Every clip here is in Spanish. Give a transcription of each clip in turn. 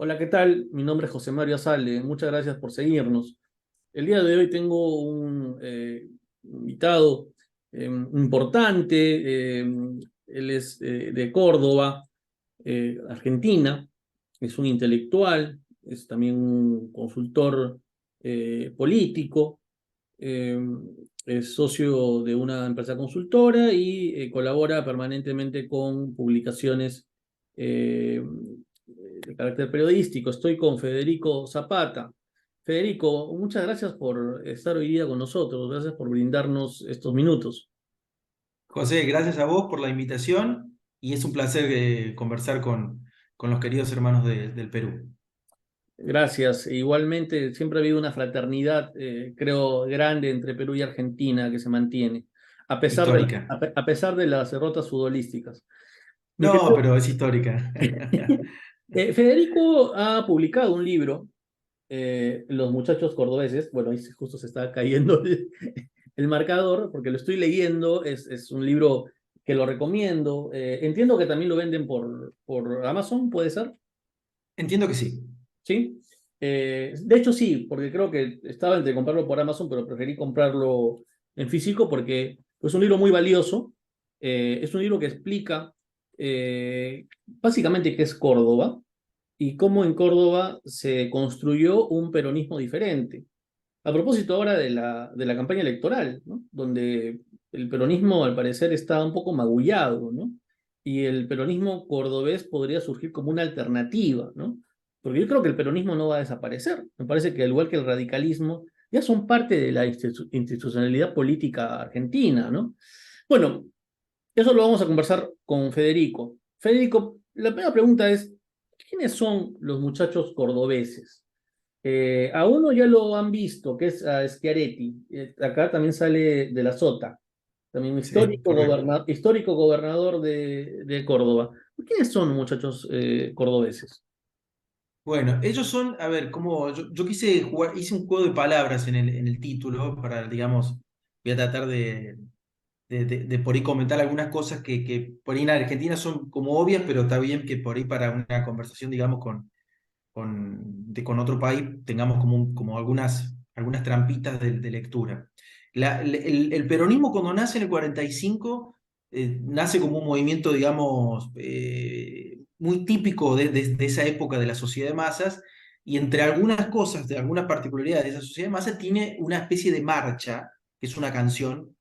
Hola, ¿qué tal? Mi nombre es José Mario Azale. Muchas gracias por seguirnos. El día de hoy tengo un invitado importante. Él es de Córdoba, Argentina. Es un intelectual, es también un consultor político. eh, es socio de una empresa consultora y colabora permanentemente con publicaciones de carácter periodístico. Estoy con Federico Zapata. Federico, muchas gracias por estar hoy día con nosotros, gracias por brindarnos estos minutos. José, gracias a vos por la invitación y es un placer conversar con los queridos hermanos del Perú. Gracias. Igualmente, siempre ha habido una fraternidad, creo, grande entre Perú y Argentina que se mantiene, Histórica. a pesar de las derrotas futbolísticas. Mi No, querido pero es histórica. Federico ha publicado un libro, Los muchachos cordobeses. Bueno, ahí justo se está cayendo el marcador, porque lo estoy leyendo. Es un libro que lo recomiendo. Entiendo que también lo venden por Amazon, ¿puede ser? Entiendo que sí. ¿Sí? De hecho, sí, porque creo que estaba entre comprarlo por Amazon, pero preferí comprarlo en físico porque es un libro muy valioso. Es un libro que explica básicamente qué es Córdoba y cómo en Córdoba se construyó un peronismo diferente. A propósito ahora de la campaña electoral, ¿no? Donde el peronismo al parecer está un poco magullado, ¿no? Y el peronismo cordobés podría surgir como una alternativa, ¿no? Porque yo creo que el peronismo no va a desaparecer. Me parece que al igual que el radicalismo, ya son parte de la institucionalidad política argentina, ¿no? Bueno, eso lo vamos a conversar con Federico. Federico, la primera pregunta es, ¿quiénes son los muchachos cordobeses? A uno ya lo han visto, que es a Schiaretti. Acá también sale de la Sota, también Sí, correcto. histórico gobernador de Córdoba. ¿Quiénes son muchachos cordobeses? Bueno, ellos son, a ver, como yo quise jugar, hice un juego de palabras en el título para, digamos, voy a tratar de por ahí comentar algunas cosas que por ahí en Argentina son como obvias, pero está bien que por ahí para una conversación, digamos, con otro país tengamos como algunas trampitas de lectura. El peronismo cuando nace en el 45 nace como un movimiento, digamos, muy típico de esa época de la sociedad de masas, y entre algunas cosas, de algunas particularidades de esa sociedad de masas, tiene una especie de marcha, que es una canción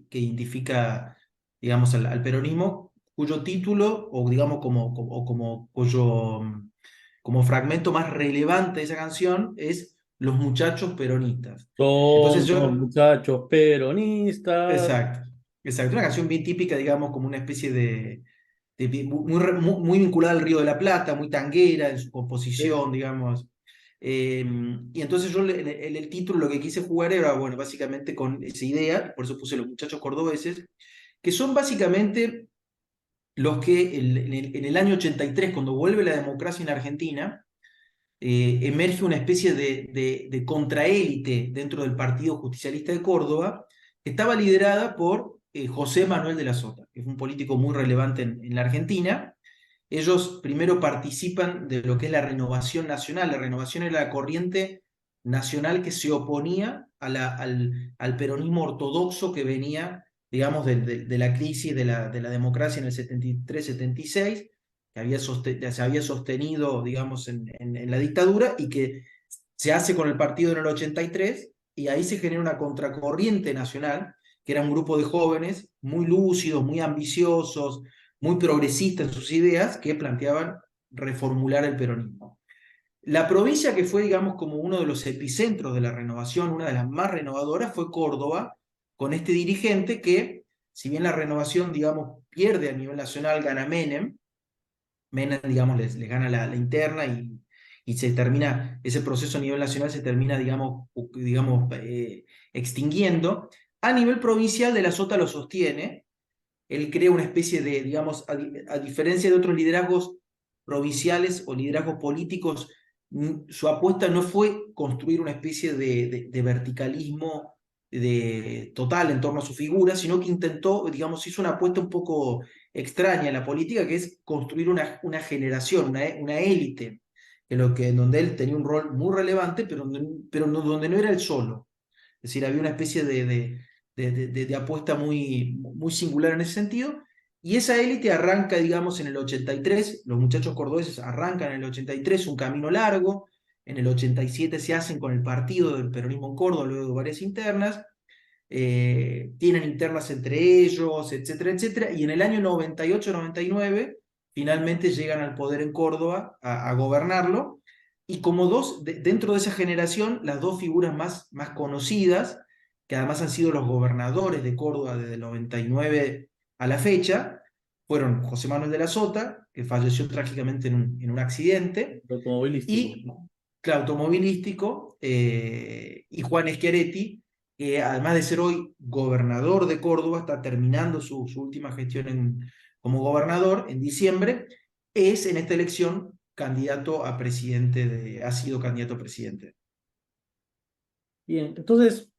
que identifica, digamos, al peronismo, cuyo título, o digamos, como fragmento más relevante de esa canción es Los muchachos peronistas. Entonces Son yo, los muchachos peronistas. exacto, exacto, una canción bien típica, digamos, como una especie muy vinculada al Río de la Plata, muy tanguera en su composición, digamos. Y entonces yo en el título lo que quise jugar era, bueno, básicamente con esa idea, por eso puse Los muchachos cordobeses, que son básicamente los que en el año 83, cuando vuelve la democracia en Argentina, emerge una especie de contraélite dentro del Partido Justicialista de Córdoba, que estaba liderada por José Manuel de la Sota, que es un político muy relevante en la Argentina. Ellos primero participan de lo que es la Renovación Nacional. La Renovación era la corriente nacional que se oponía al peronismo ortodoxo que venía, digamos, de la crisis de la democracia en el 73-76, se había sostenido, digamos, en la dictadura, y que se hace con el partido en el 83, y ahí se genera una contracorriente nacional, que era un grupo de jóvenes muy lúcidos, muy ambiciosos, muy progresistas en sus ideas, que planteaban reformular el peronismo. La provincia que fue, digamos, como uno de los epicentros de la renovación, una de las más renovadoras, fue Córdoba, con este dirigente que, si bien la renovación, digamos, pierde a nivel nacional, gana Menem, digamos, les gana la interna, y se termina, ese proceso a nivel nacional se termina, digamos, extinguiendo. A nivel provincial, De la Sota lo sostiene. Él crea una especie de, digamos, a diferencia de otros liderazgos provinciales o liderazgos políticos, su apuesta no fue construir una especie de verticalismo total en torno a su figura, sino que intentó, digamos, hizo una apuesta un poco extraña en la política, que es construir una generación, una élite en donde él tenía un rol muy relevante, donde no era el solo. Es decir, había una especie de apuesta muy singular en ese sentido. Y esa élite arranca, digamos, en el 83, los muchachos cordobeses arrancan en el 83 un camino largo, en el 87 se hacen con el partido del peronismo en Córdoba, luego de varias internas, tienen internas entre ellos, etcétera, etcétera, y en el año 98-99 finalmente llegan al poder en Córdoba a gobernarlo, y como dentro de esa generación, las dos figuras más conocidas, que además han sido los gobernadores de Córdoba desde el 99 a la fecha, fueron José Manuel de la Sota, que falleció trágicamente en un accidente, automovilístico. y claro, automovilístico, y Juan Schiaretti, que además de ser hoy gobernador de Córdoba, está terminando su última gestión como gobernador en diciembre, es en esta elección candidato a presidente, ha sido candidato a presidente. Bien, entonces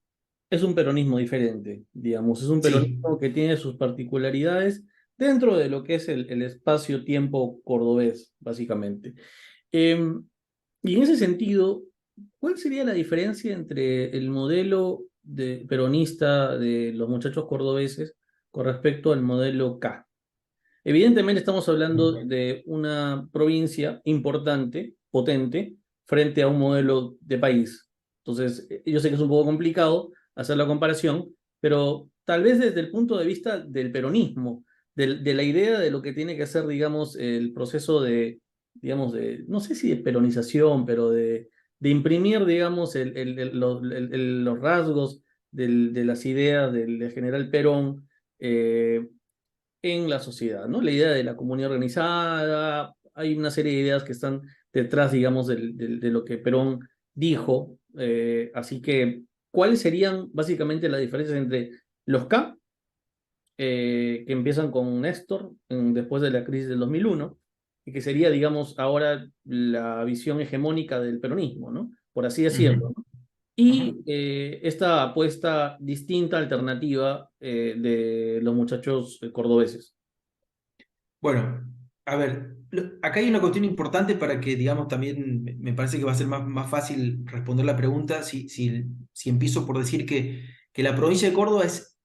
es un peronismo diferente, digamos, es un Sí. peronismo que tiene sus particularidades dentro de lo que es el espacio-tiempo cordobés, básicamente. Em, y en ese sentido, ¿cuál sería la diferencia entre el modelo peronista de los muchachos cordobeses con respecto al modelo K? Evidentemente estamos hablando de una provincia importante, potente, frente a un modelo de país. Entonces, yo sé que es un poco complicado hacer la comparación, pero tal vez desde el punto de vista del peronismo, de la idea de lo que tiene que ser, digamos, el proceso de, digamos, no sé si de peronización, pero de imprimir, digamos, los rasgos de las ideas del general Perón, en la sociedad, ¿no? La idea de la comunidad organizada, hay una serie de ideas que están detrás, digamos, de lo que Perón dijo. Así que, ¿cuáles serían básicamente las diferencias entre los K, que empiezan con Néstor después de la crisis del 2001, y que sería, digamos, ahora la visión hegemónica del peronismo, ¿no? Por así decirlo, Ujú, ¿no? ujú. Y esta apuesta distinta, alternativa, de los muchachos cordobeses. Bueno, a ver, acá hay una cuestión importante para que, digamos, también me parece que va a ser más fácil responder la pregunta si empiezo por decir que la provincia de Córdoba es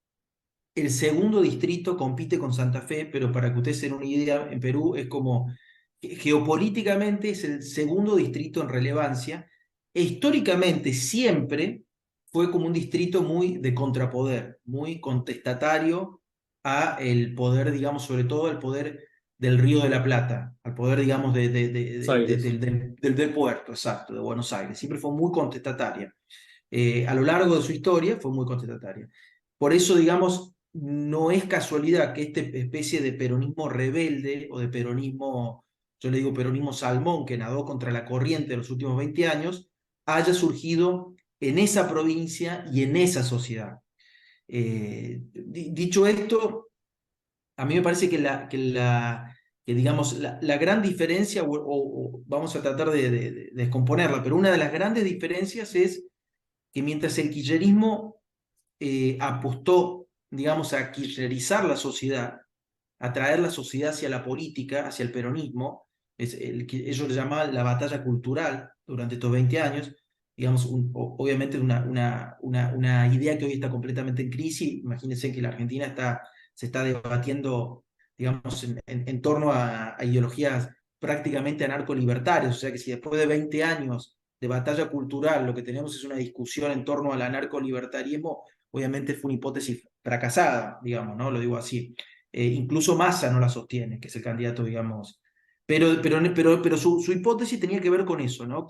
el segundo distrito, compite con Santa Fe, pero para que ustedes se den una idea, en Perú es como, geopolíticamente es el segundo distrito en relevancia, e históricamente siempre fue como un distrito muy de contrapoder, muy contestatario a el poder, digamos, sobre todo al poder del Río de la Plata, al poder, digamos, Aires. del puerto, exacto, de Buenos Aires. Siempre fue muy contestataria. A lo largo de su historia fue muy contestataria. Por eso, digamos, no es casualidad que esta especie de peronismo rebelde o de peronismo, yo le digo peronismo salmón, que nadó contra la corriente en los últimos 20 años, haya surgido en esa provincia y en esa sociedad. Dicho esto, a mí me parece que digamos, la gran diferencia, o vamos a tratar de descomponerla, pero una de las grandes diferencias es que mientras el kirchnerismo apostó, digamos, a kirchnerizar la sociedad, a traer la sociedad hacia la política, hacia el peronismo, ellos le llamaban la batalla cultural durante estos 20 años, digamos, obviamente una idea que hoy está completamente en crisis. Imagínense que la Argentina se está debatiendo, digamos, en torno a ideologías prácticamente anarco-libertarias, o sea que si después de 20 años de batalla cultural lo que tenemos es una discusión en torno al anarco-libertarismo, obviamente fue una hipótesis fracasada, digamos, ¿no? Lo digo así. Incluso Massa no la sostiene, que es el candidato, digamos. Pero su hipótesis tenía que ver con eso, ¿no?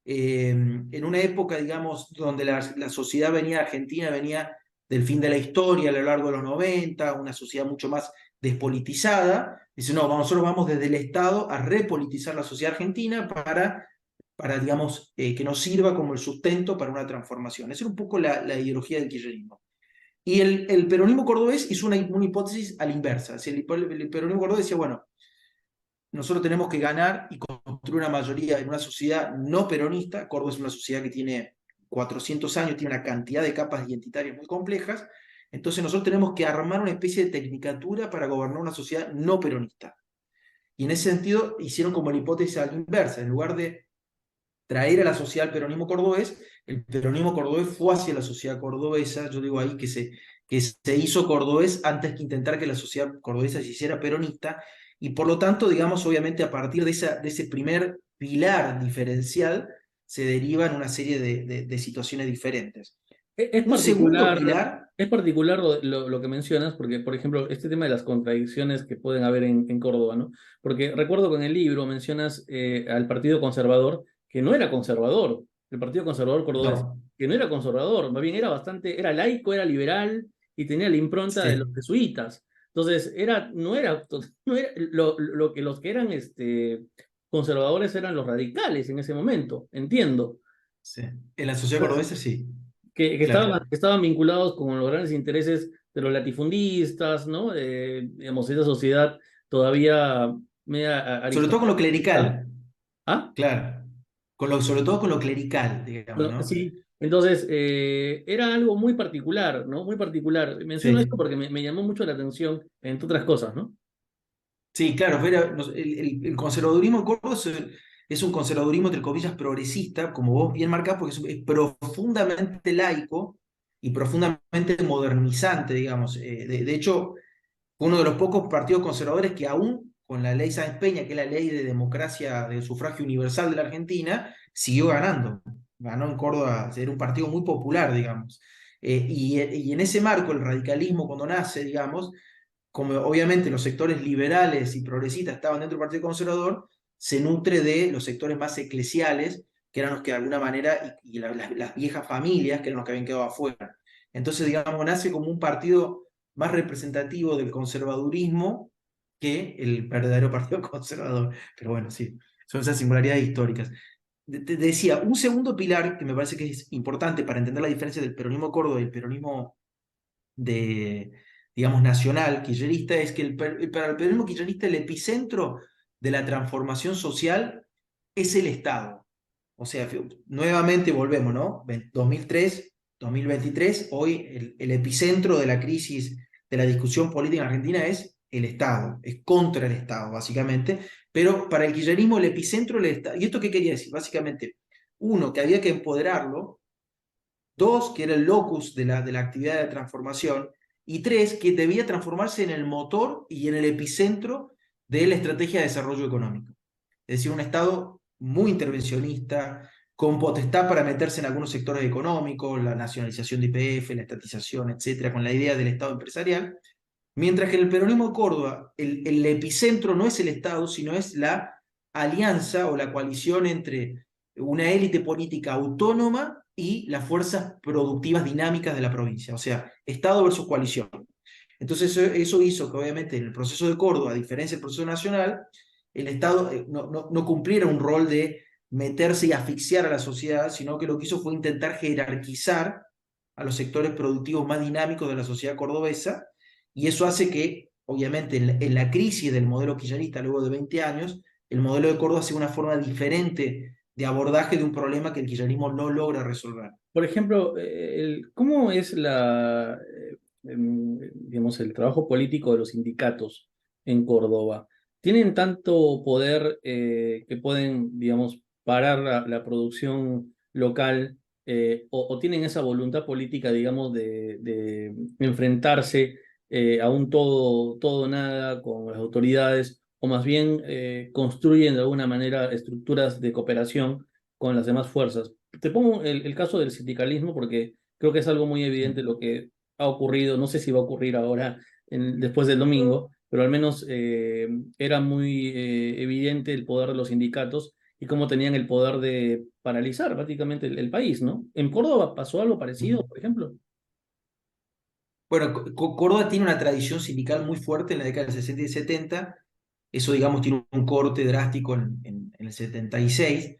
En una época, digamos, donde la sociedad venía, Argentina venía del fin de la historia a lo largo de los 90, una sociedad mucho más despolitizada. Dice, no, nosotros vamos desde el Estado a repolitizar la sociedad argentina para digamos, que nos sirva como el sustento para una transformación. Esa era un poco la ideología del kirchnerismo. Y el peronismo cordobés hizo una hipótesis a la inversa. El peronismo cordobés decía, bueno, nosotros tenemos que ganar y construir una mayoría en una sociedad no peronista. Córdoba es una sociedad que tiene 400 años, tiene una cantidad de capas identitarias muy complejas. Entonces nosotros tenemos que armar una especie de tecnicatura para gobernar una sociedad no peronista. Y en ese sentido hicieron como la hipótesis a la inversa. En lugar de traer a la sociedad al peronismo cordobés, el peronismo cordobés fue hacia la sociedad cordobesa. Yo digo ahí que se hizo cordobés antes que intentar que la sociedad cordobesa se hiciera peronista. Y por lo tanto, digamos, obviamente a partir de ese primer pilar diferencial, se derivan una serie de situaciones diferentes. Es Un segundo particular, pilar, es particular lo que mencionas, porque, por ejemplo, este tema de las contradicciones que pueden haber en Córdoba, ¿no? Porque recuerdo que en el libro mencionas al Partido Conservador, que no era conservador, el Partido Conservador cordobés, no, que no era conservador, más bien era bastante, era laico, era liberal y tenía la impronta de los sí, jesuitas. Entonces, no era lo que los que eran conservadores eran los radicales en ese momento, entiendo sí. En la sociedad cordobesa sí, claro. que estaban vinculados con los grandes intereses de los latifundistas, ¿no? Digamos, esa sociedad todavía media Sobre todo con lo aristocrática. clerical, ¿Ah? claro. Sobre todo con lo clerical, digamos, Bueno, ¿no? sí. Entonces, era algo muy particular, ¿no? Muy particular. Menciono esto Sí, porque me llamó mucho la atención, entre otras cosas, ¿no? sí, claro. El conservadurismo en Córdoba es un conservadurismo, entre comillas, progresista, como vos bien marcás, porque es profundamente laico y profundamente modernizante, digamos. De hecho, fue uno de los pocos partidos conservadores que aún con la ley Sáenz Peña, que es la ley de democracia del sufragio universal de la Argentina, siguió ganando. Ganó en Córdoba, era un partido muy popular, digamos. Y en ese marco, el radicalismo cuando nace, digamos, como obviamente los sectores liberales y progresistas estaban dentro del Partido Conservador, se nutre de los sectores más eclesiales, que eran los que de alguna manera, y las viejas familias, que eran los que habían quedado afuera. Entonces, digamos, nace como un partido más representativo del conservadurismo que el verdadero Partido Conservador. Pero bueno, sí, son esas singularidades históricas. Te decía, un segundo pilar que me parece que es importante para entender la diferencia del peronismo córdoba y el peronismo de, digamos, nacional kirchnerista, es que para el peronismo kirchnerista el epicentro de la transformación social es el Estado. O sea, nuevamente volvemos, ¿no? 2003, 2023, hoy el epicentro de la crisis, de la discusión política en Argentina es el Estado, es contra el Estado, básicamente, pero para el kirchnerismo el epicentro del Estado. ¿Y esto qué quería decir? Básicamente, uno, que había que empoderarlo; dos, que era el locus de la actividad de transformación; y tres, que debía transformarse en el motor y en el epicentro de la estrategia de desarrollo económico. Es decir, un Estado muy intervencionista, con potestad para meterse en algunos sectores económicos, la nacionalización de IPF, la estatización, etcétera, con la idea del Estado empresarial, mientras que en el peronismo de Córdoba el epicentro no es el Estado, sino es la alianza o la coalición entre una élite política autónoma y las fuerzas productivas dinámicas de la provincia, o sea, Estado versus coalición. Entonces eso hizo que obviamente en el proceso de Córdoba, a diferencia del proceso nacional, el Estado no cumpliera un rol de meterse y asfixiar a la sociedad, sino que lo que hizo fue intentar jerarquizar a los sectores productivos más dinámicos de la sociedad cordobesa, y eso hace que, obviamente, en la crisis del modelo kirchnerista luego de 20 años, el modelo de Córdoba sea una forma diferente de abordaje de un problema que el kirchnerismo no logra resolver. Por ejemplo, ¿cómo es digamos, el trabajo político de los sindicatos en Córdoba? ¿Tienen tanto poder que pueden, digamos, parar la producción local o tienen esa voluntad política, digamos, de enfrentarse a un todo o nada con las autoridades o más bien construyen de alguna manera estructuras de cooperación con las demás fuerzas? Te pongo el caso del sindicalismo porque creo que es algo muy evidente lo que ha ocurrido, no sé si va a ocurrir ahora después del domingo, pero al menos era muy evidente el poder de los sindicatos y cómo tenían el poder de paralizar prácticamente el país, ¿no? ¿En Córdoba pasó algo parecido, por ejemplo? Bueno, Córdoba tiene una tradición sindical muy fuerte en la década del 60 y 70. Eso, digamos, tiene un corte drástico en el 76.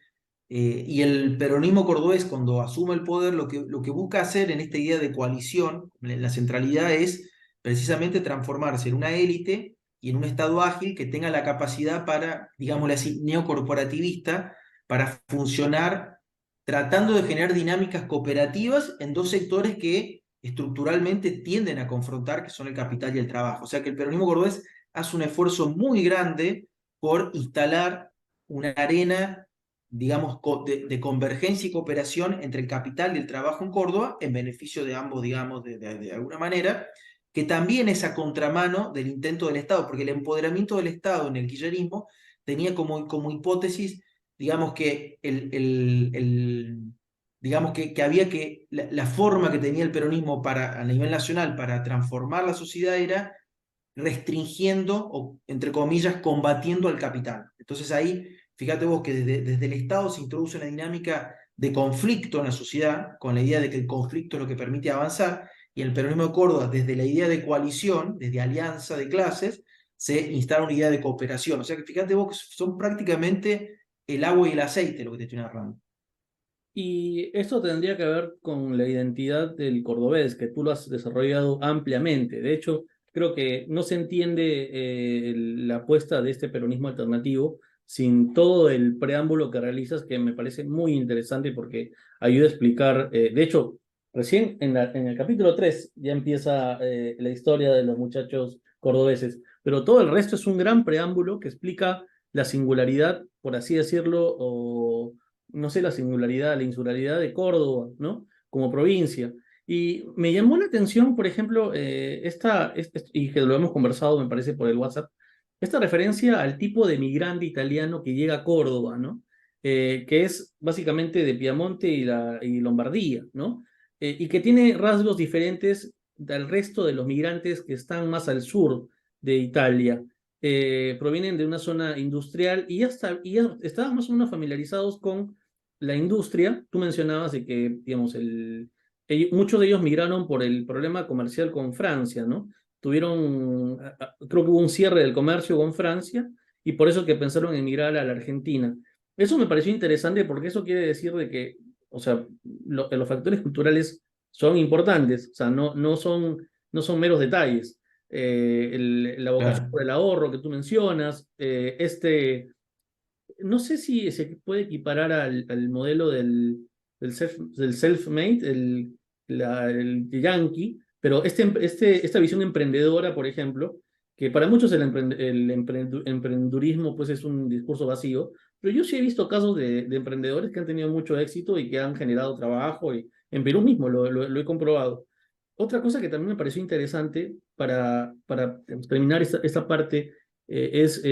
Y el peronismo cordobés, cuando asume el poder, lo que busca hacer en esta idea de coalición, la centralidad es precisamente transformarse en una élite y en un Estado ágil que tenga la capacidad para, digámosle así, neocorporativista, para funcionar tratando de generar dinámicas cooperativas en dos sectores que estructuralmente tienden a confrontar, que son el capital y el trabajo. O sea que el peronismo cordobés hace un esfuerzo muy grande por instalar una arena, digamos, de convergencia y cooperación entre el capital y el trabajo en Córdoba, en beneficio de ambos, digamos, de alguna manera, que también es a contramano del intento del Estado, porque el empoderamiento del Estado en el kirchnerismo tenía como hipótesis, digamos, que digamos que había que, la forma que tenía el peronismo para, a nivel nacional para transformar la sociedad era restringiendo o, entre comillas, combatiendo al capital. Entonces ahí, fíjate vos que desde el Estado se introduce una dinámica de conflicto en la sociedad, con la idea de que el conflicto es lo que permite avanzar, y el peronismo de Córdoba, desde la idea de coalición, desde alianza de clases, se instala una idea de cooperación. O sea que fíjate vos que son prácticamente el agua y el aceite lo que te estoy narrando. Y esto tendría que ver con la identidad del cordobés, que tú lo has desarrollado ampliamente. De hecho, creo que no se entiende la apuesta de este peronismo alternativo sin todo el preámbulo que realizas, que me parece muy interesante porque ayuda a explicar. De hecho, recién en el capítulo 3 ya empieza la historia de los muchachos cordobeses, pero todo el resto es un gran preámbulo que explica la singularidad, por así decirlo, o no sé, la singularidad, la insularidad de Córdoba, ¿no? Como provincia. Y me llamó la atención, por ejemplo, y que lo hemos conversado, me parece, por el WhatsApp, esta referencia al tipo de migrante italiano que llega a Córdoba, ¿no? Que es básicamente de Piamonte y Lombardía, ¿no? Y que tiene rasgos diferentes del resto de los migrantes que están más al sur de Italia. Provienen de una zona industrial y ya estaban más o menos familiarizados con la industria. Tú mencionabas de que, digamos, muchos de ellos migraron por el problema comercial con Francia, ¿no? Creo que hubo un cierre del comercio con Francia y por eso que pensaron en migrar a la Argentina. Eso me pareció interesante porque eso quiere decir de que, o sea, los factores culturales son importantes, o sea, no son meros detalles. La vocación Claro. por el ahorro que tú mencionas, no sé si se puede equiparar al modelo del self-made, el yankee, pero esta visión emprendedora, por ejemplo, que para muchos el emprendurismo pues es un discurso vacío, pero yo sí he visto casos de emprendedores que han tenido mucho éxito y que han generado trabajo, y en Perú mismo lo he comprobado. Otra cosa que también me pareció interesante para terminar esta parte es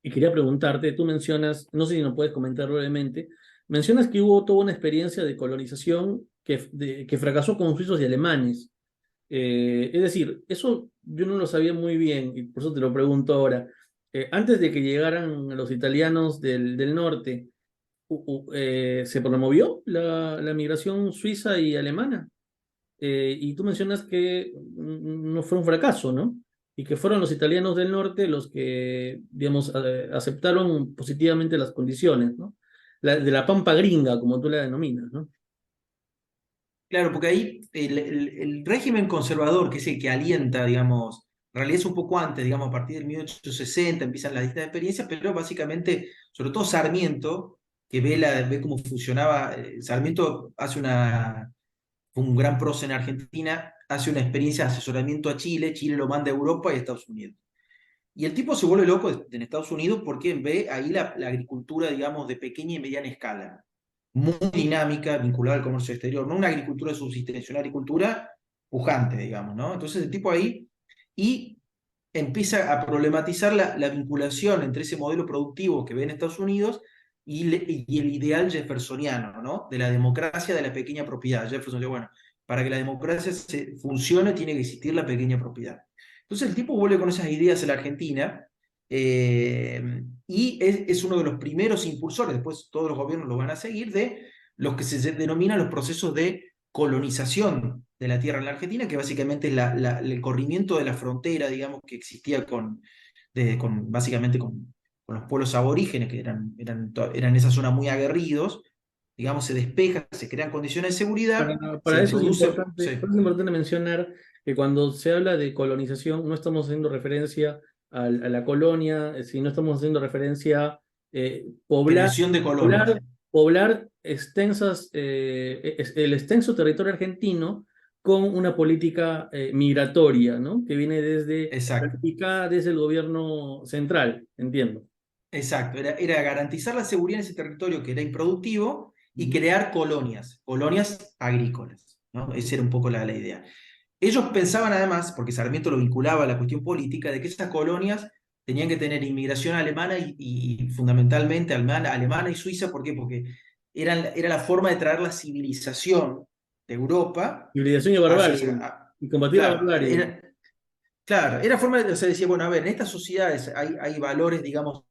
y quería preguntarte, tú mencionas, no sé si nos puedes comentar brevemente, mencionas que hubo toda una experiencia de colonización que fracasó con suizos y alemanes. Es decir, eso yo no lo sabía muy bien y por eso te lo pregunto ahora. Antes de que llegaran los italianos del norte, ¿se promovió la migración suiza y alemana? Y tú mencionas que no fue un fracaso, ¿no? Y que fueron los italianos del norte los que, digamos, aceptaron positivamente las condiciones, ¿no? De la pampa gringa, como tú la denominas, ¿no? Claro, porque ahí el régimen conservador, que es el que alienta, digamos, en realidad es un poco antes, digamos, a partir del 1860 empiezan las distintas experiencias, pero básicamente, sobre todo Sarmiento, que ve cómo funcionaba, Sarmiento fue un gran prócer en Argentina, hace una experiencia de asesoramiento a Chile, Chile lo manda a Europa y a Estados Unidos. Y el tipo se vuelve loco en Estados Unidos porque ve ahí la agricultura, digamos, de pequeña y mediana escala, muy dinámica, vinculada al comercio exterior, no una agricultura de subsistencia, una agricultura pujante, digamos, ¿no? Entonces el tipo ahí y empieza a problematizar la vinculación entre ese modelo productivo que ve en Estados Unidos y el ideal jeffersoniano, ¿no? De la democracia de la pequeña propiedad. Jefferson dice, bueno, para que la democracia funcione tiene que existir la pequeña propiedad. Entonces el tipo vuelve con esas ideas a la Argentina y es uno de los primeros impulsores, después todos los gobiernos lo van a seguir, de los que se denominan los procesos de colonización de la tierra en la Argentina, que básicamente es el corrimiento de la frontera, digamos, que existía básicamente con los pueblos aborígenes, que eran en esa zona muy aguerridos, digamos, se despeja, se crean condiciones de seguridad, se Para eso es introduce. importante, Sí. es importante mencionar que cuando se habla de colonización no estamos haciendo referencia a la colonia, sino estamos haciendo referencia a poblar, Creación de colonias. poblar, poblar el extenso territorio argentino con una política migratoria, ¿no? Que viene Exacto. planificada desde el gobierno central, entiendo. Exacto, era garantizar la seguridad en ese territorio que era improductivo y crear colonias, colonias agrícolas, ¿no? Esa era un poco la idea. Ellos pensaban además, porque Sarmiento lo vinculaba a la cuestión política, de que esas colonias tenían que tener inmigración alemana y fundamentalmente alemana y suiza. ¿Por qué? Porque era la forma de traer la civilización de Europa Civilización y hacia barbarie, y combatir la claro, barbarie. claro, era forma de, o sea, decía, bueno, a ver, en estas sociedades hay valores, digamos,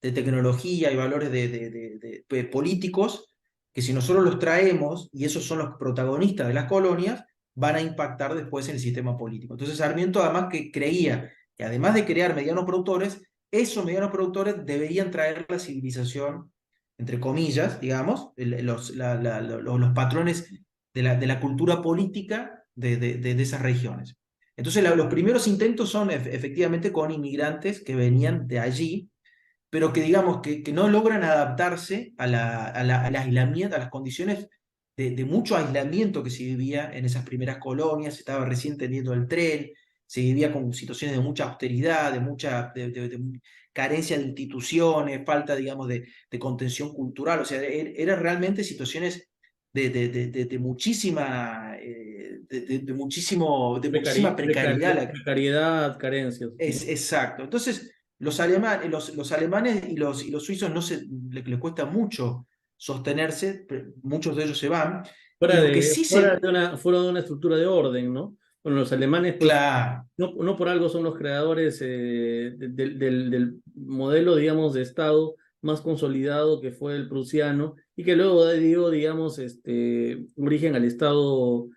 de tecnología, hay valores de políticos, que si nosotros los traemos, y esos son los protagonistas de las colonias, van a impactar después en el sistema político. Entonces Sarmiento además que creía que además de crear medianos productores, esos medianos productores deberían traer la civilización, entre comillas, digamos, los patrones de la cultura política de esas regiones. Entonces, los primeros intentos son efectivamente con inmigrantes que venían de allí, pero que digamos que no logran adaptarse al aislamiento, a las condiciones de mucho aislamiento que se vivía en esas primeras colonias. Se estaba recién teniendo el tren, se vivía con situaciones de mucha austeridad, de mucha carencia de instituciones, falta, digamos, de contención cultural. O sea, eran realmente situaciones de muchísima, muchísima precariedad. Precariedad, carencias. Es exacto. Entonces, los alemanes y los suizos les cuesta mucho sostenerse, muchos de ellos se van, y los que sí se... Fuera de una estructura de orden, ¿no? Bueno, los alemanes, pues, Claro, no por algo son los creadores del modelo, digamos, de Estado más consolidado que fue el prusiano y que luego dio, digamos, origen al Estado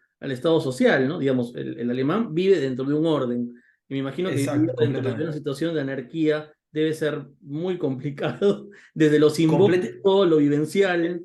social, ¿no? Digamos, el alemán vive dentro de un orden. Y me imagino que vivir exacto, dentro de una completamente. situación de anarquía debe ser muy complicado, desde lo Complete- simbólico, lo vivencial.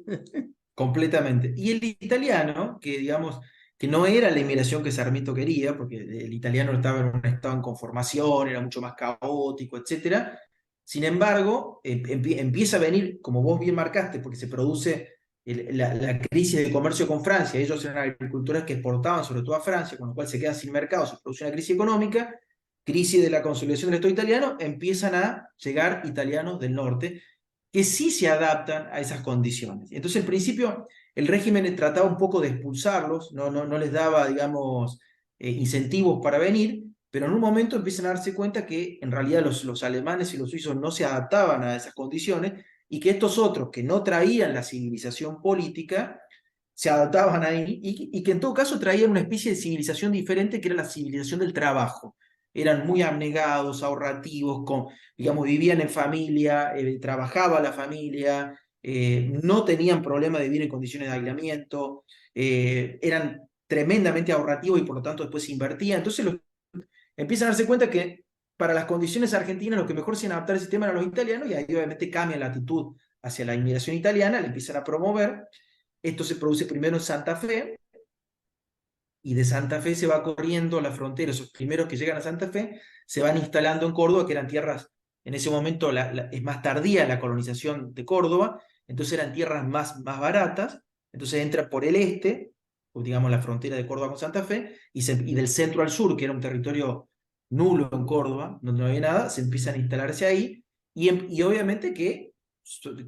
Completamente. Y el italiano, que digamos que no era la inmigración que Sarmiento quería, porque el italiano estaba en un estado en conformación, era mucho más caótico, etcétera. Sin embargo, empieza a venir, como vos bien marcaste, porque se produce la crisis de comercio con Francia. Ellos eran agricultores que exportaban sobre todo a Francia, con lo cual se quedan sin mercado, se produce una crisis económica, crisis de la consolidación del Estado italiano, empiezan a llegar italianos del norte que sí se adaptan a esas condiciones. Entonces, en principio, el régimen trataba un poco de expulsarlos, no les daba, digamos, incentivos para venir, pero en un momento empiezan a darse cuenta que en realidad los alemanes y los suizos no se adaptaban a esas condiciones y que estos otros que no traían la civilización política se adaptaban ahí y que en todo caso traían una especie de civilización diferente que era la civilización del trabajo. Eran muy abnegados, ahorrativos, digamos, vivían en familia, trabajaba la familia, no tenían problema de vivir en condiciones de aislamiento, eran tremendamente ahorrativos y por lo tanto después invertían. Entonces empiezan a darse cuenta que para las condiciones argentinas lo que mejor se iban a adaptar al sistema eran los italianos y ahí obviamente cambia la actitud hacia la inmigración italiana, la empiezan a promover. Esto se produce primero en Santa Fe, y de Santa Fe se va corriendo la frontera. Esos primeros que llegan a Santa Fe se van instalando en Córdoba, que eran tierras, en ese momento es más tardía la colonización de Córdoba, entonces eran tierras más baratas, entonces entra por el este, o digamos la frontera de Córdoba con Santa Fe, y del centro al sur, que era un territorio nulo en Córdoba, donde no había nada, se empiezan a instalarse ahí, y obviamente que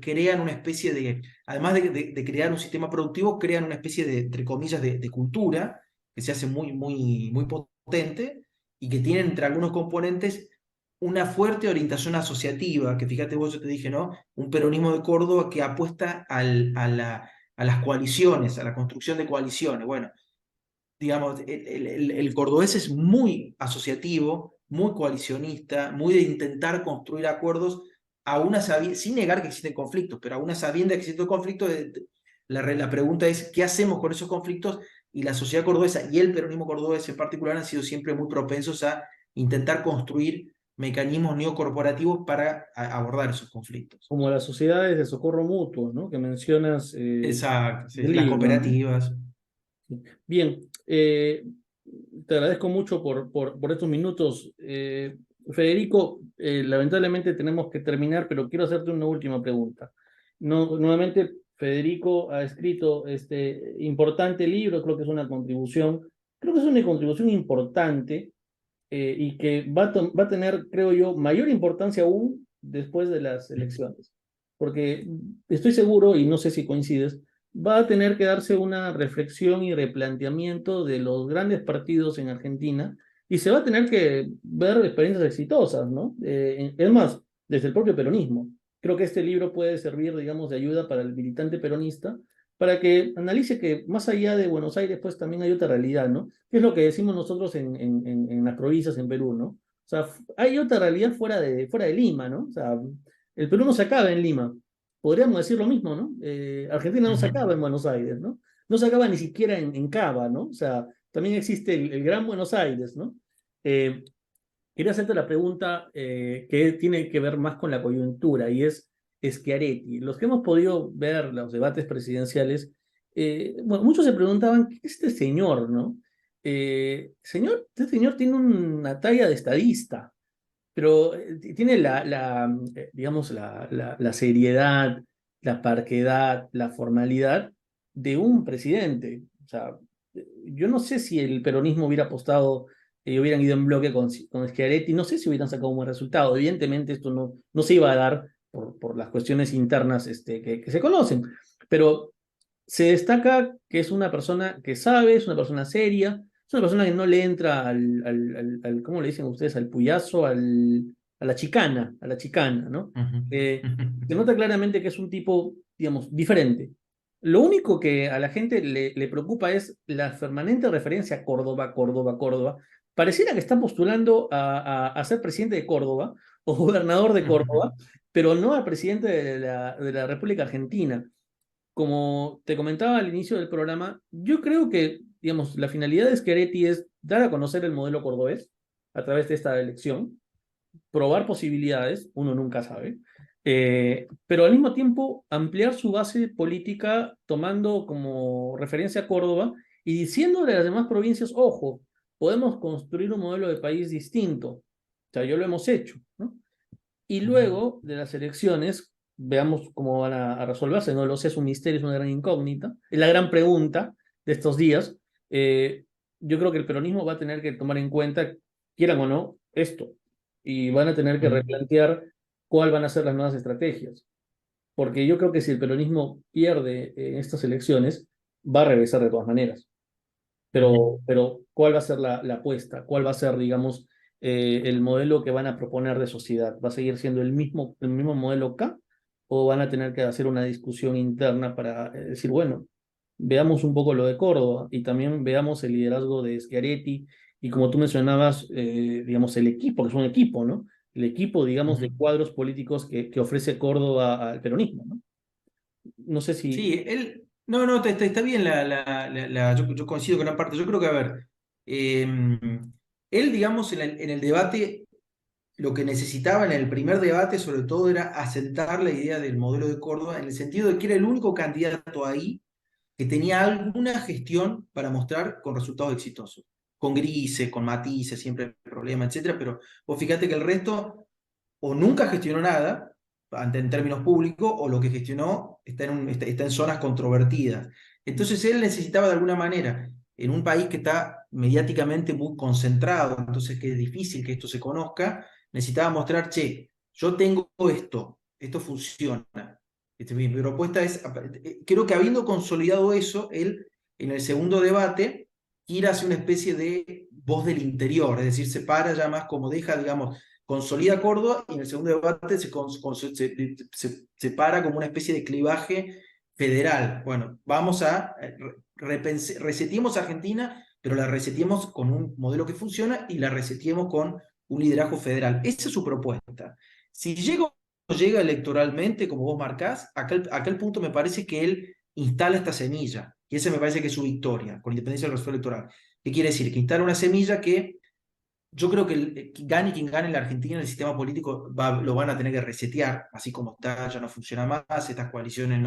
crean una especie de, además de crear un sistema productivo, crean una especie de, entre comillas, de cultura, que se hace muy potente y que tiene entre algunos componentes una fuerte orientación asociativa, que fíjate vos, yo te dije, ¿no? Un peronismo de Córdoba que apuesta a las coaliciones, a la construcción de coaliciones. Bueno, digamos, el cordobés es muy asociativo, muy coalicionista, muy de intentar construir acuerdos, sin negar que existen conflictos, pero aún sabiendo que existen conflictos, la pregunta es, ¿qué hacemos con esos conflictos? Y la sociedad cordobesa y el peronismo cordobés en particular han sido siempre muy propensos a intentar construir mecanismos neocorporativos para abordar esos conflictos. Como las sociedades de socorro mutuo, ¿no? Que mencionas Exacto, sí, del las libro, ¿no? cooperativas. Bien, te agradezco mucho por estos minutos. Federico, lamentablemente tenemos que terminar, pero quiero hacerte una última pregunta. No, nuevamente, Federico ha escrito este importante libro, creo que es una contribución creo que es una contribución importante y que va a tener, creo yo, mayor importancia aún después de las elecciones. Porque estoy seguro, y no sé si coincides, va a tener que darse una reflexión y replanteamiento de los grandes partidos en Argentina y se va a tener que ver experiencias exitosas, ¿no? Es más, desde el propio peronismo. Creo que este libro puede servir, digamos, de ayuda para el militante peronista para que analice que más allá de Buenos Aires, pues también hay otra realidad, ¿no? ¿Qué es lo que decimos nosotros en las provincias en Perú, ¿no? O sea, hay otra realidad fuera de Lima, ¿no? O sea, el Perú no se acaba en Lima. Podríamos decir lo mismo, ¿no? Argentina no se Ujú. acaba en Buenos Aires, ¿no? No se acaba ni siquiera en Cava, ¿no? O sea, también existe el Gran Buenos Aires, ¿no? Eh, Quería hacerte la pregunta que tiene que ver más con la coyuntura y es Schiaretti. Los que hemos podido ver los debates presidenciales, bueno, muchos se preguntaban, ¿qué es este señor, no? Este señor tiene una talla de estadista, pero tiene digamos, la seriedad, la parquedad, la formalidad de un presidente. O sea, yo no sé si el peronismo hubiera apostado y hubieran ido en bloque con Schiaretti, no sé si hubieran sacado un buen resultado. Evidentemente esto no se iba a dar por las cuestiones internas que se conocen, pero se destaca que es una persona que sabe, es una persona seria, es una persona que no le entra ¿cómo le dicen ustedes? Al puyazo, a la chicana, ¿no? Ujú. Se nota claramente que es un tipo, digamos, diferente. Lo único que a la gente le preocupa es la permanente referencia a Córdoba, Córdoba, Córdoba. Pareciera que está postulando a ser presidente de Córdoba o gobernador de Córdoba, pero no a presidente de la República Argentina. Como te comentaba al inicio del programa, yo creo que, digamos, la finalidad de Schiaretti es dar a conocer el modelo cordobés a través de esta elección, probar posibilidades, uno nunca sabe, pero al mismo tiempo ampliar su base política tomando como referencia a Córdoba y diciéndole a las demás provincias, ojo, podemos construir un modelo de país distinto. O sea, yo lo hemos hecho, ¿no? Y luego de las elecciones, veamos cómo van a resolverse. No lo sé, es un misterio, es una gran incógnita. Es la gran pregunta de estos días. Eh, yo creo que el peronismo va a tener que tomar en cuenta, quieran o no, esto. Y van a tener que replantear cuáles van a ser las nuevas estrategias. Porque yo creo que si el peronismo pierde estas elecciones, va a regresar de todas maneras. Pero ¿cuál va a ser la apuesta? ¿Cuál va a ser, digamos, el modelo que van a proponer de sociedad? ¿Va a seguir siendo el mismo modelo K? ¿O van a tener que hacer una discusión interna para decir, bueno, veamos un poco lo de Córdoba y también veamos el liderazgo de Schiaretti y como tú mencionabas, digamos, el equipo, que es un equipo, ¿no? El equipo, digamos, de cuadros políticos que ofrece Córdoba al peronismo, ¿no? No sé si... Sí, él, no, no, está bien yo coincido con gran parte. Yo creo que, a ver, eh, él, digamos, en el debate, lo que necesitaba en el primer debate, sobre todo, era asentar la idea del modelo de Córdoba, en el sentido de que era el único candidato ahí que tenía alguna gestión para mostrar con resultados exitosos, con grises, con matices, siempre hay problemas, etcétera, pero vos fíjate que el resto o nunca gestionó nada en términos públicos, o lo que gestionó está en zonas controvertidas. Entonces él necesitaba de alguna manera, en un país que está mediáticamente muy concentrado, entonces que es difícil que esto se conozca, necesitaba mostrar, che, yo tengo esto funciona. Mi propuesta es, creo que habiendo consolidado eso, él en el segundo debate quiere hacer una especie de voz del interior, es decir, se para ya más como deja, digamos, consolida Córdoba y en el segundo debate se para como una especie de clivaje federal. Bueno, vamos a reseteemos a Argentina, pero la reseteemos con un modelo que funciona y la reseteemos con un liderazgo federal. Esa es su propuesta. Si llega o no llega electoralmente, como vos marcás, aquel punto me parece que él instala esta semilla, y esa me parece que es su victoria, con independencia del resultado electoral. ¿Qué quiere decir? Que instala una semilla que yo creo que gane quien gane en la Argentina, el sistema político lo van a tener que resetear, así como está, ya no funciona más, estas coaliciones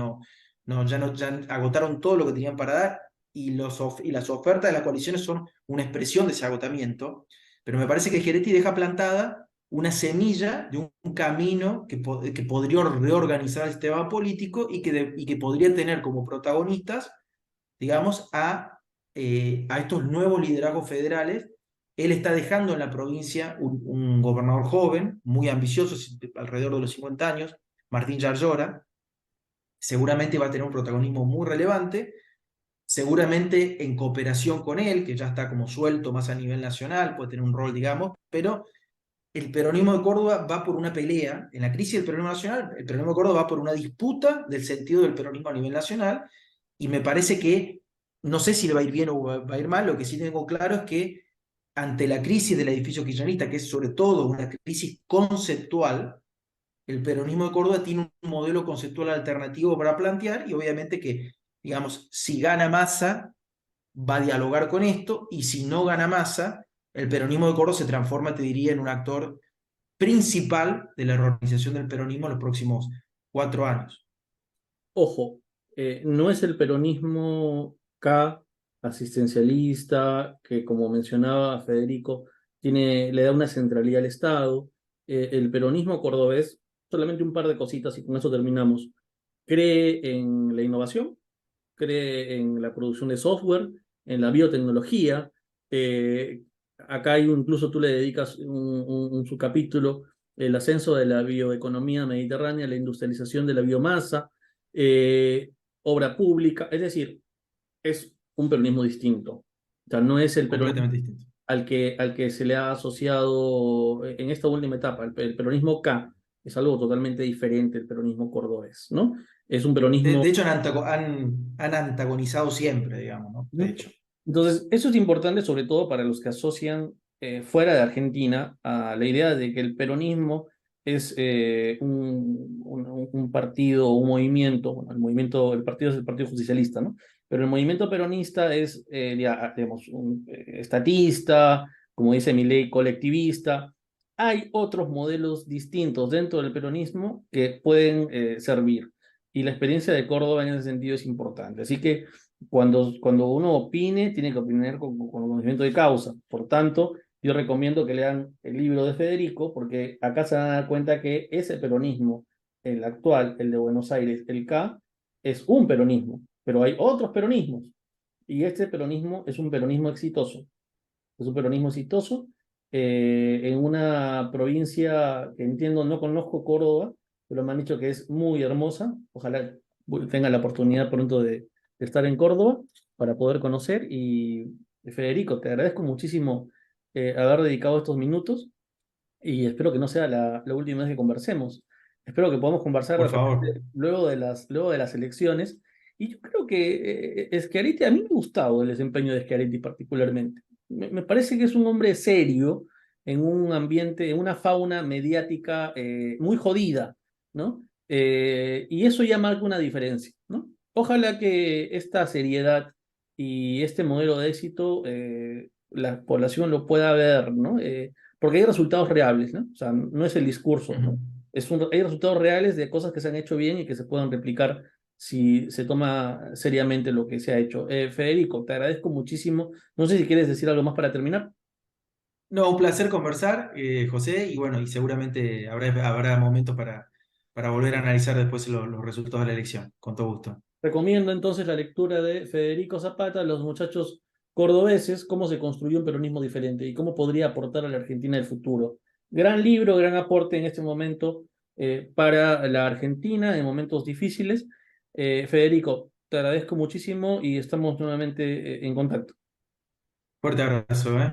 ya agotaron todo lo que tenían para dar, y las ofertas de las coaliciones son una expresión de ese agotamiento, pero me parece que Geretti deja plantada una semilla de un camino que podría reorganizar el sistema político y que podría tener como protagonistas, digamos, a a estos nuevos liderazgos federales. Él está dejando en la provincia un gobernador joven, muy ambicioso, alrededor de los 50 años, Martín Yarlora. Seguramente va a tener un protagonismo muy relevante, seguramente en cooperación con él, que ya está como suelto más a nivel nacional, puede tener un rol, digamos, pero el peronismo de Córdoba va por una pelea, en la crisis del peronismo nacional, el peronismo de Córdoba va por una disputa del sentido del peronismo a nivel nacional, y me parece que, no sé si le va a ir bien o va a ir mal, lo que sí tengo claro es que ante la crisis del edificio kirchnerista, que es sobre todo una crisis conceptual, el peronismo de Córdoba tiene un modelo conceptual alternativo para plantear, y obviamente que, digamos, si gana Massa, va a dialogar con esto, y si no gana Massa, el peronismo de Córdoba se transforma, te diría, en un actor principal de la organización del peronismo en los próximos 4 años. Ojo, no es el peronismo K asistencialista, que como mencionaba Federico, le da una centralidad al Estado. El peronismo cordobés, solamente un par de cositas y con eso terminamos. Cree en la innovación, cree en la producción de software, en la biotecnología. Eh, Acá hay incluso tú le dedicas un subcapítulo, el ascenso de la bioeconomía mediterránea, la industrialización de la biomasa, eh, obra pública, es decir, es un peronismo distinto. O sea, no es el peronismo Completamente distinto. al que se le ha asociado en esta última etapa. El peronismo K es algo totalmente diferente del peronismo cordobés, ¿no? Es un peronismo. De hecho, han antagonizado siempre, digamos, ¿no? De Ujú. hecho. Entonces, eso es importante sobre todo para los que asocian fuera de Argentina a la idea de que el peronismo es un partido, un movimiento, bueno, el partido es el Partido Justicialista, ¿no? Pero el movimiento peronista es, digamos, estatista, como dice mi ley, colectivista. Hay otros modelos distintos dentro del peronismo que pueden servir. Y la experiencia de Córdoba en ese sentido es importante. Así que cuando uno opine, tiene que opinar con conocimiento de causa. Por tanto, yo recomiendo que lean el libro de Federico, porque acá se van a dar cuenta que ese peronismo, el actual, el de Buenos Aires, el K, es un peronismo, pero hay otros peronismos. Y este peronismo es un peronismo exitoso. Es un peronismo exitoso en una provincia que entiendo, no conozco Córdoba, pero me han dicho que es muy hermosa. Ojalá tenga la oportunidad pronto de estar en Córdoba para poder conocer. Y Federico, te agradezco muchísimo haber dedicado estos minutos y espero que no sea la última vez que conversemos. Espero que podamos conversar de Por favor. repente luego de las elecciones. Y yo creo que Schiaretti, a mí me ha gustado el desempeño de Schiaretti particularmente. Me parece que es un hombre serio en un ambiente, en una fauna mediática muy jodida, ¿no? Y eso ya marca una diferencia, ¿no? Ojalá que esta seriedad y este modelo de éxito la población lo pueda ver, ¿no? Porque hay resultados reales, ¿no? O sea, no es el discurso, Ujú. ¿no? Hay resultados reales de cosas que se han hecho bien y que se puedan replicar si se toma seriamente lo que se ha hecho. Federico, te agradezco muchísimo. No sé si quieres decir algo más para terminar. No, un placer conversar, José, y bueno, y seguramente habrá momentos para volver a analizar después los resultados de la elección. Con todo gusto. Recomiendo entonces la lectura de Federico Zapata, Los muchachos cordobeses, cómo se construyó un peronismo diferente y cómo podría aportar a la Argentina del futuro. Gran libro, gran aporte en este momento para la Argentina en momentos difíciles. Federico, te agradezco muchísimo y estamos nuevamente en contacto. Fuerte abrazo, ¿eh?